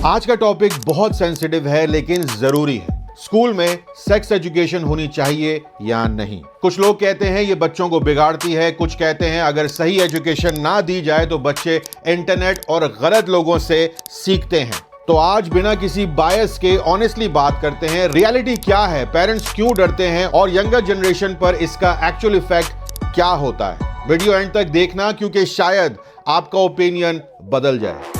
आज का टॉपिक बहुत सेंसिटिव है लेकिन जरूरी है। स्कूल में सेक्स एजुकेशन होनी चाहिए या नहीं। कुछ लोग कहते हैं ये बच्चों को बिगाड़ती है, कुछ कहते हैं अगर सही एजुकेशन ना दी जाए तो बच्चे इंटरनेट और गलत लोगों से सीखते हैं। तो आज बिना किसी बायस के ऑनेस्टली बात करते हैं, रियलिटी क्या है, पेरेंट्स क्यों डरते हैं और यंगर जनरेशन पर इसका एक्चुअल इफेक्ट क्या होता है। वीडियो एंड तक देखना क्योंकि शायद आपका ओपिनियन बदल जाए।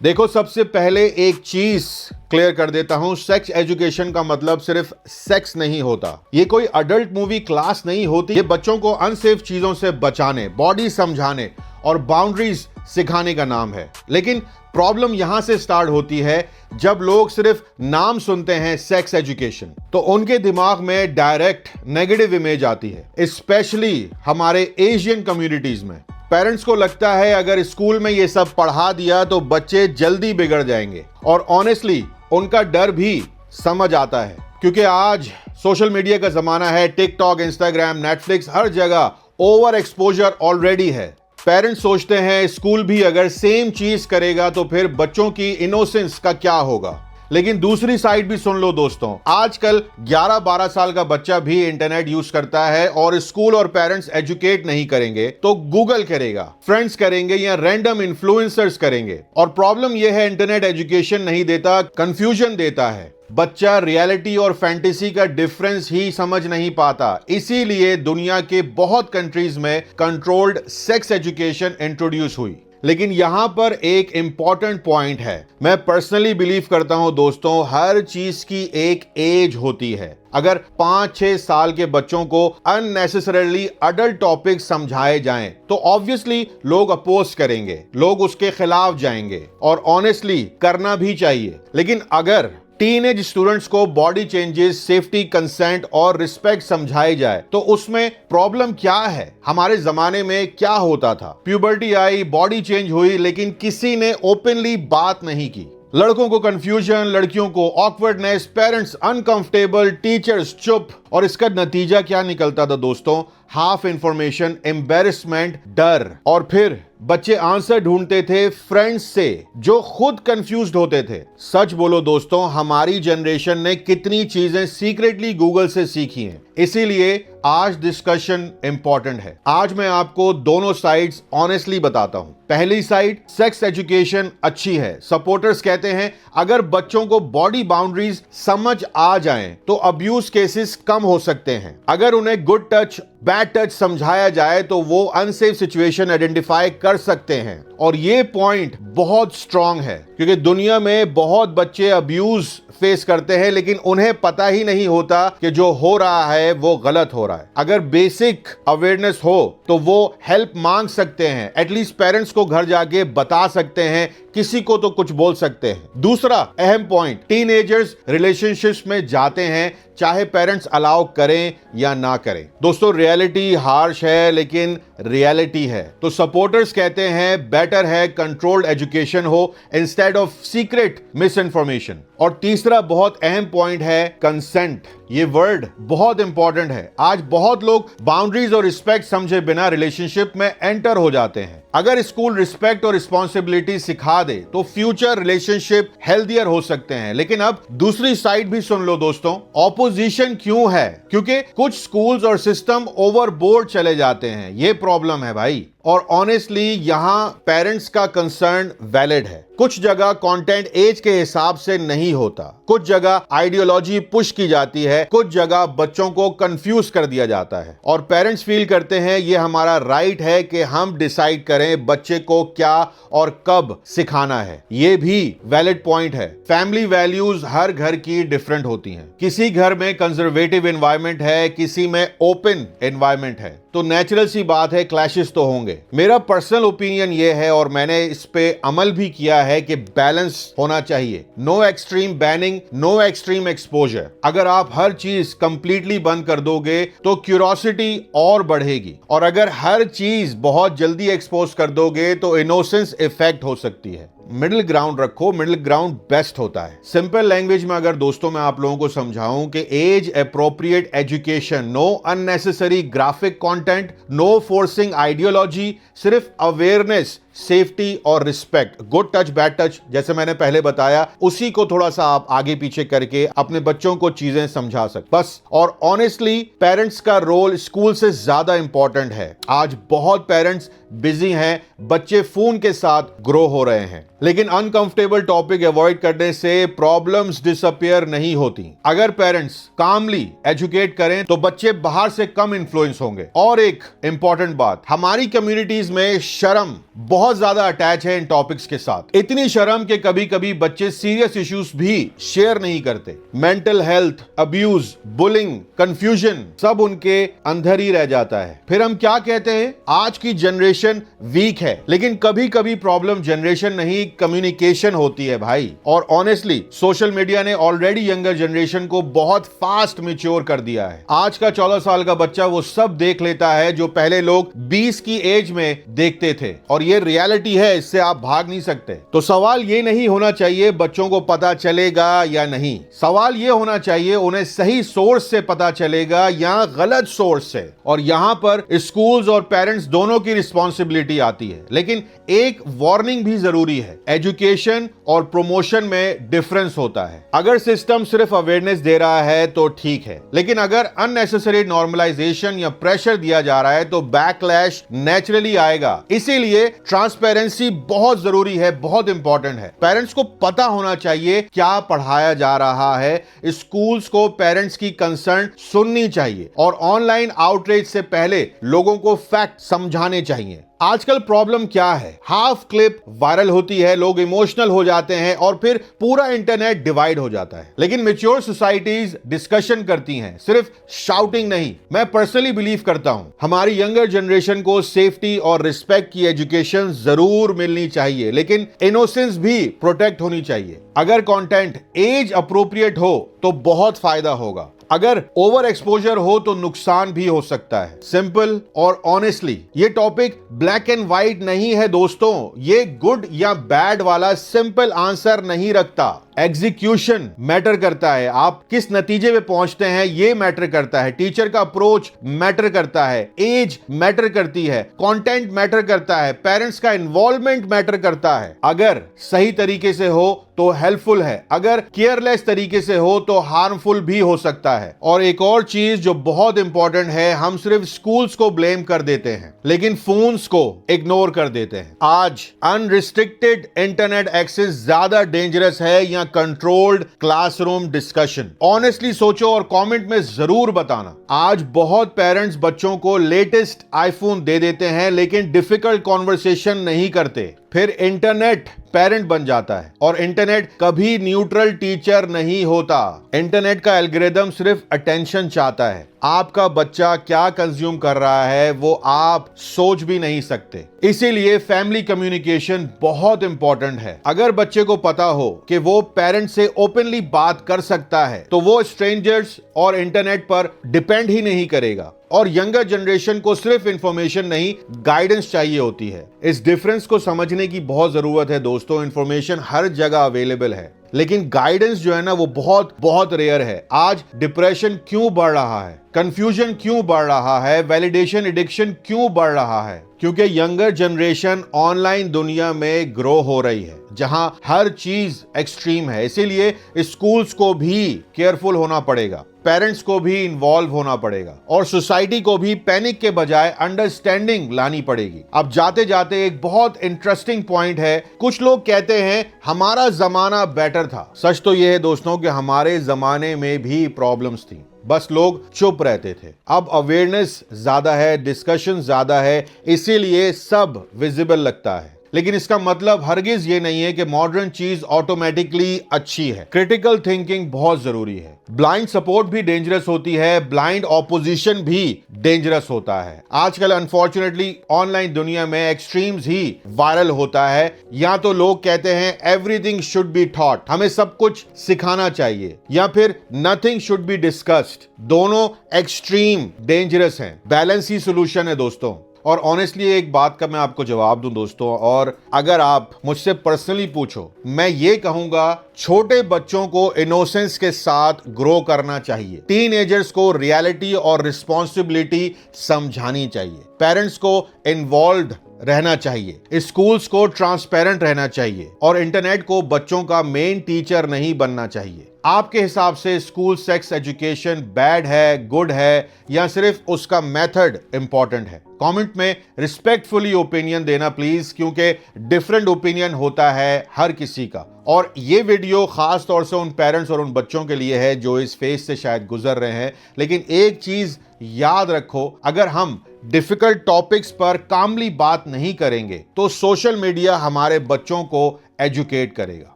देखो, सबसे पहले एक चीज क्लियर कर देता हूं, सेक्स एजुकेशन का मतलब सिर्फ सेक्स नहीं होता। ये कोई अडल्ट मूवी क्लास नहीं होती। ये बच्चों को अनसेफ चीजों से बचाने, बॉडी समझाने और बाउंड्रीज सिखाने का नाम है। लेकिन प्रॉब्लम यहां से स्टार्ट होती है जब लोग सिर्फ नाम सुनते हैं सेक्स एजुकेशन तो उनके दिमाग में डायरेक्ट नेगेटिव इमेज आती है, स्पेशली हमारे एशियन कम्युनिटीज में। पेरेंट्स को लगता है अगर स्कूल में ये सब पढ़ा दिया तो बच्चे जल्दी बिगड़ जाएंगे, और ऑनेस्टली उनका डर भी समझ आता है क्योंकि आज सोशल मीडिया का जमाना है। टिकटॉक, इंस्टाग्राम, नेटफ्लिक्स, हर जगह ओवर एक्सपोजर ऑलरेडी है। पेरेंट्स सोचते हैं स्कूल भी अगर सेम चीज करेगा तो फिर बच्चों की इनोसेंस का क्या होगा। लेकिन दूसरी साइड भी सुन लो दोस्तों, आजकल 11-12 साल का बच्चा भी इंटरनेट यूज करता है और स्कूल और पेरेंट्स एजुकेट नहीं करेंगे तो गूगल करेगा, फ्रेंड्स करेंगे या रैंडम इन्फ्लुएंसर्स करेंगे। और प्रॉब्लम यह है इंटरनेट एजुकेशन नहीं देता, कंफ्यूजन देता है। बच्चा रियलिटी और फैंटेसी का डिफरेंस ही समझ नहीं पाता। इसीलिए दुनिया के बहुत कंट्रीज में कंट्रोल्ड सेक्स एजुकेशन इंट्रोड्यूस हुई। लेकिन यहां पर एक इंपॉर्टेंट पॉइंट है। मैं पर्सनली बिलीव करता हूं दोस्तों, हर चीज की एक एज होती है। अगर 5-6 साल के बच्चों को अननेसेसरली अडल्ट टॉपिक समझाए जाएं तो ऑब्वियसली लोग अपोज करेंगे, लोग उसके खिलाफ जाएंगे, और ऑनेस्टली करना भी चाहिए। लेकिन अगर टीनेज स्टूडेंट्स को बॉडी चेंजेस, सेफ्टी, कंसेंट और रिस्पेक्ट समझाई जाए तो उसमें प्रॉब्लम क्या है। हमारे जमाने में क्या होता था, प्यूबर्टी आई, बॉडी चेंज हुई, लेकिन किसी ने ओपनली बात नहीं की। लड़कों को कंफ्यूजन, लड़कियों को ऑकवर्डनेस, पेरेंट्स अनकंफर्टेबल, टीचर्स चुप, और इसका नतीजा क्या निकलता था दोस्तों? हाफ इंफॉर्मेशन, एम्बेरसमेंट, डर, और फिर बच्चे आंसर ढूंढते थे फ्रेंड्स से जो खुद कंफ्यूज्ड होते थे। सच बोलो दोस्तों, हमारी जनरेशन ने कितनी चीजें सीक्रेटली गूगल से सीखी हैं। इसीलिए आज डिस्कशन इंपॉर्टेंट है। आज मैं आपको दोनों साइड्स ऑनेस्टली बताता हूं। पहली साइड, सेक्स एजुकेशन अच्छी है। सपोर्टर्स कहते हैं अगर बच्चों को बॉडी बाउंड्रीज समझ आ जाएं तो अब्यूज केसेस कम हो सकते हैं। अगर उन्हें गुड टच, बैड टच समझाया जाए तो वो अनसेफ सिचुएशन आइडेंटिफाई कर सकते हैं। और ये पॉइंट बहुत स्ट्रांग है क्योंकि दुनिया में बहुत बच्चे अब्यूज फेस करते हैं लेकिन उन्हें पता ही नहीं होता कि जो हो रहा है वो गलत हो रहा है। अगर बेसिक अवेयरनेस हो तो वो हेल्प मांग सकते हैं, एटलीस्ट पेरेंट्स को घर जाके बता सकते हैं, किसी को तो कुछ बोल सकते हैं। दूसरा अहम पॉइंट, टीनेजर्स रिलेशनशिप्स में जाते हैं चाहे पेरेंट्स अलाउ करें या ना करें। दोस्तों, रियलिटी हार्श है लेकिन रियलिटी है। तो सपोर्टर्स कहते हैं बेटर है कंट्रोल्ड एजुकेशन हो instead of secret miss information. और तीसरा बहुत अहम पॉइंट है कंसेंट। ये वर्ड बहुत इंपॉर्टेंट है। आज बहुत लोग बाउंड्रीज और रिस्पेक्ट समझे बिना रिलेशनशिप में एंटर हो जाते हैं। अगर स्कूल रिस्पेक्ट और रिस्पॉन्सिबिलिटी सिखा दे तो फ्यूचर रिलेशनशिप हेल्दियर हो सकते हैं। लेकिन अब दूसरी साइड भी सुन लो दोस्तों, ऑपोजिशन क्यों है? क्योंकि कुछ स्कूल्स और सिस्टम ओवरबोर्ड चले जाते हैं। ये प्रॉब्लम है भाई। और ऑनेस्टली यहां पेरेंट्स का कंसर्न वैलिड है। कुछ जगह कंटेंट एज के हिसाब से नहीं होता, कुछ जगह आइडियोलॉजी पुश की जाती है, कुछ जगह बच्चों को कंफ्यूज कर दिया जाता है, और पेरेंट्स फील करते हैं ये हमारा राइट है कि हम डिसाइड करें बच्चे को क्या और कब सिखाना है। ये भी वैलिड पॉइंट है। फैमिली वैल्यूज हर घर की डिफरेंट होती हैं। किसी घर में कंजर्वेटिव एनवायरनमेंट है, किसी में ओपन एनवायरनमेंट है, तो नेचुरल सी बात है क्लैशेस तो होंगे। मेरा पर्सनल ओपिनियन ये है और मैंने इस पे अमल भी किया है कि बैलेंस होना चाहिए। No extreme banning, no extreme exposure. अगर आप हर चीज कंप्लीटली बंद कर दोगे तो क्यूरोसिटी और बढ़ेगी, और अगर हर चीज बहुत जल्दी एक्सपोज कर दोगे तो इनोसेंस इफेक्ट हो सकती है। मिडिल ग्राउंड रखो, मिडिल ग्राउंड बेस्ट होता है। सिंपल लैंग्वेज में अगर दोस्तों मैं आप लोगों को समझाऊं कि age appropriate education, no unnecessary graphic content, no forcing ideology, सिर्फ अवेयरनेस, सेफ्टी और respect, good touch bad touch, जैसे मैंने पहले बताया, उसी को थोड़ा सा आप आगे पीछे करके अपने बच्चों को चीजें समझा सकते बस। और ऑनेस्टली पेरेंट्स का रोल स्कूल से ज्यादा इंपॉर्टेंट है। आज बहुत पेरेंट्स बिजी हैं, बच्चे फोन के साथ ग्रो हो रहे हैं, लेकिन अनकंफर्टेबल टॉपिक अवॉइड करने से प्रॉब्लम्स डिसअपियर नहीं होती। अगर पेरेंट्स कामली एजुकेट करें तो बच्चे बाहर से कम इन्फ्लुएंस होंगे। और एक इंपॉर्टेंट बात, हमारी कम्युनिटीज में शर्म बहुत ज्यादा अटैच है इन टॉपिक्स के साथ। इतनी शर्म कि कभी कभी बच्चे सीरियस इश्यूज भी शेयर नहीं करते। Mental health, abuse, bullying, confusion सब उनके अंदर ही रह जाता है। फिर हम क्या कहते हैं, आज की जनरेशन वीक है, लेकिन कभी कभी प्रॉब्लम जनरेशन नहीं, कम्युनिकेशन होती है भाई। और ऑनेस्टली सोशल मीडिया ने ऑलरेडी यंगर जनरेशन को बहुत फास्ट मैच्योर कर दिया है। आज का 14 साल का बच्चा वो सब देख लेता है जो पहले लोग 20 की एज में देखते थे, और ये रियलिटी है, इससे आप भाग नहीं सकते। तो सवाल ये नहीं होना चाहिए बच्चों को पता चलेगा या नहीं, सवाल ये होना चाहिए उन्हें सही सोर्स से पता चलेगा या गलत सोर्स से। और यहां पर स्कूल्स और पेरेंट्स दोनों की रिस्पॉन्सिबिलिटी आती है। लेकिन एक वार्निंग भी जरूरी है, एजुकेशन और प्रमोशन में डिफरेंस होता है। अगर सिस्टम सिर्फ अवेयरनेस दे रहा है तो ठीक है, लेकिन अगर अननेसेसरी नॉर्मलाइजेशन या प्रेशर दिया जा रहा है तो बैकलैश नेचुरली आएगा। इसीलिए ट्रांसपेरेंसी बहुत जरूरी है, बहुत इंपॉर्टेंट है। पेरेंट्स को पता होना चाहिए क्या पढ़ाया जा रहा है, स्कूल्स को पेरेंट्स की कंसर्न सुननी चाहिए, और ऑनलाइन आउटरीच से पहले लोगों को फैक्ट समझाने चाहिए। आजकल प्रॉब्लम क्या है, हाफ क्लिप वायरल होती है, लोग इमोशनल हो जाते हैं और फिर पूरा इंटरनेट डिवाइड हो जाता है। लेकिन मैच्योर सोसाइटीज डिस्कशन करती हैं, सिर्फ शाउटिंग नहीं। मैं पर्सनली बिलीव करता हूं हमारी यंगर जनरेशन को सेफ्टी और रिस्पेक्ट की एजुकेशन जरूर मिलनी चाहिए, लेकिन इनोसेंस भी प्रोटेक्ट होनी चाहिए। अगर कंटेंट एज अप्रोप्रिएट हो तो बहुत फायदा होगा, अगर ओवर एक्सपोजर हो तो नुकसान भी हो सकता है। सिंपल और ऑनेस्टली ये टॉपिक ब्लैक एंड व्हाइट नहीं है दोस्तों, ये गुड या बैड वाला सिंपल आंसर नहीं रखता। एग्जीक्यूशन मैटर करता है, आप किस नतीजे पे पहुंचते हैं ये मैटर करता है, टीचर का अप्रोच मैटर करता है, एज मैटर करती है, कंटेंट मैटर करता है, पेरेंट्स का इन्वॉल्वमेंट मैटर करता है। अगर सही तरीके से हो तो हेल्पफुल है, अगर केयरलेस तरीके से हो तो हार्मफुल भी हो सकता है। और एक और चीज जो बहुत इंपॉर्टेंट है, हम सिर्फ स्कूल्स को ब्लेम कर देते हैं लेकिन फोन्स को इग्नोर कर देते हैं। आज अनरिस्ट्रिक्टेड इंटरनेट एक्सेस ज्यादा डेंजरस है या कंट्रोल्ड क्लासरूम डिस्कशन? ऑनेस्टली सोचो और कमेंट में जरूर बताना। आज बहुत पेरेंट्स बच्चों को लेटेस्ट आईफोन दे देते हैं लेकिन डिफिकल्ट कॉन्वर्सेशन नहीं करते, फिर इंटरनेट पेरेंट बन जाता है। और इंटरनेट कभी न्यूट्रल टीचर नहीं होता। इंटरनेट का एल्गोरिदम सिर्फ अटेंशन चाहता है, आपका बच्चा क्या कंज्यूम कर रहा है वो आप सोच भी नहीं सकते। इसीलिए फैमिली कम्युनिकेशन बहुत इंपॉर्टेंट है। अगर बच्चे को पता हो कि वो पेरेंट से ओपनली बात कर सकता है तो वो स्ट्रेंजर्स और इंटरनेट पर डिपेंड ही नहीं करेगा। और यंगर जनरेशन को सिर्फ इंफॉर्मेशन नहीं, गाइडेंस चाहिए होती है। इस डिफरेंस को समझने की बहुत जरूरत है दोस्तों। इंफॉर्मेशन हर जगह अवेलेबल है लेकिन गाइडेंस जो है ना वो बहुत बहुत रेयर है। आज डिप्रेशन क्यों बढ़ रहा है, कंफ्यूजन क्यों बढ़ रहा है, वैलिडेशन एडिक्शन क्यों बढ़ रहा है? क्योंकि यंगर जनरेशन ऑनलाइन दुनिया में ग्रो हो रही है जहां हर चीज एक्सट्रीम है। इसीलिए स्कूल्स को भी केयरफुल होना पड़ेगा, पेरेंट्स को भी इन्वॉल्व होना पड़ेगा और सोसाइटी को भी पैनिक के बजाय अंडरस्टैंडिंग लानी पड़ेगी। अब जाते जाते एक बहुत इंटरेस्टिंग पॉइंट है, कुछ लोग कहते हैं हमारा जमाना बेटर था। सच तो यह है दोस्तों कि हमारे जमाने में भी प्रॉब्लम्स थी, बस लोग चुप रहते थे। अब अवेयरनेस ज्यादा है, डिस्कशन ज्यादा है, इसीलिए सब विजिबल लगता है। लेकिन इसका मतलब हरगिज ये नहीं है कि मॉडर्न चीज ऑटोमेटिकली अच्छी है। क्रिटिकल थिंकिंग बहुत जरूरी है। ब्लाइंड सपोर्ट भी डेंजरस होती है, ब्लाइंड ऑपोजिशन भी डेंजरस होता है। आजकल अनफॉर्चुनेटली ऑनलाइन दुनिया में एक्सट्रीम्स ही वायरल होता है। या तो लोग कहते हैं एवरीथिंग शुड बी टॉट, हमें सब कुछ सिखाना चाहिए, या फिर नथिंग शुड बी डिस्कस्ड। दोनों एक्सट्रीम डेंजरस हैं, बैलेंस ही सोल्यूशन है दोस्तों। और ऑनेस्टली एक बात का मैं आपको जवाब दूं दोस्तों, और अगर आप मुझसे पर्सनली पूछो, मैं ये कहूंगा छोटे बच्चों को इनोसेंस के साथ ग्रो करना चाहिए। टीनएजर्स को रियलिटी और रिस्पॉन्सिबिलिटी समझानी चाहिए। पेरेंट्स को इन्वॉल्व रहना चाहिए। स्कूल्स को ट्रांसपेरेंट रहना चाहिए और इंटरनेट को बच्चों का मेन टीचर नहीं बनना चाहिए। आपके हिसाब से स्कूल सेक्स एजुकेशन बैड है, गुड है, या सिर्फ उसका मेथड इंपॉर्टेंट है? कमेंट में रिस्पेक्टफुली ओपिनियन देना प्लीज, क्योंकि डिफरेंट ओपिनियन होता है हर किसी का। और ये वीडियो खास तौर से उन पेरेंट्स और उन बच्चों के लिए है जो इस फेज से शायद गुजर रहे हैं। लेकिन एक चीज याद रखो, अगर हम डिफिकल्ट टॉपिक्स पर कामली बात नहीं करेंगे तो सोशल मीडिया हमारे बच्चों को एजुकेट करेगा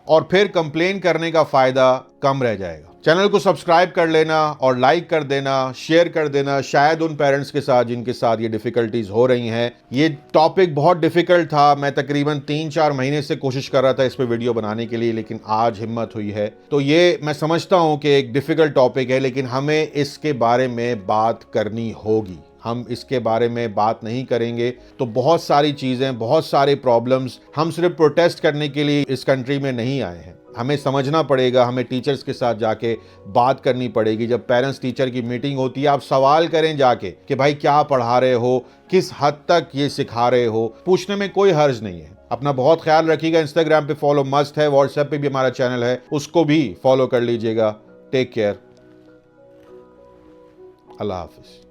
और फिर कंप्लेन करने का फायदा कम रह जाएगा। चैनल को सब्सक्राइब कर लेना और लाइक कर देना, शेयर कर देना, शायद उन पेरेंट्स के साथ जिनके साथ ये डिफिकल्टीज हो रही हैं। ये टॉपिक बहुत डिफिकल्ट था, मैं तकरीबन 3-4 महीने से कोशिश कर रहा था इस पे वीडियो बनाने के लिए, लेकिन आज हिम्मत हुई है। तो ये मैं समझता हूं कि एक डिफिकल्ट टॉपिक है, लेकिन हमें इसके बारे में बात करनी होगी। हम इसके बारे में बात नहीं करेंगे तो बहुत सारी चीजें, बहुत सारे प्रॉब्लम्स, हम सिर्फ प्रोटेस्ट करने के लिए इस कंट्री में नहीं आए हैं। हमें समझना पड़ेगा, हमें टीचर्स के साथ जाके बात करनी पड़ेगी। जब पेरेंट्स टीचर की मीटिंग होती है, आप सवाल करें जाके कि भाई क्या पढ़ा रहे हो, किस हद तक ये सिखा रहे हो, पूछने में कोई हर्ज नहीं है। अपना बहुत ख्याल रखिएगा। इंस्टाग्राम पे फॉलो मस्ट है, व्हाट्सएप पे भी हमारा चैनल है, उसको भी फॉलो कर लीजिएगा। टेक केयर, अल्लाह हाफिज।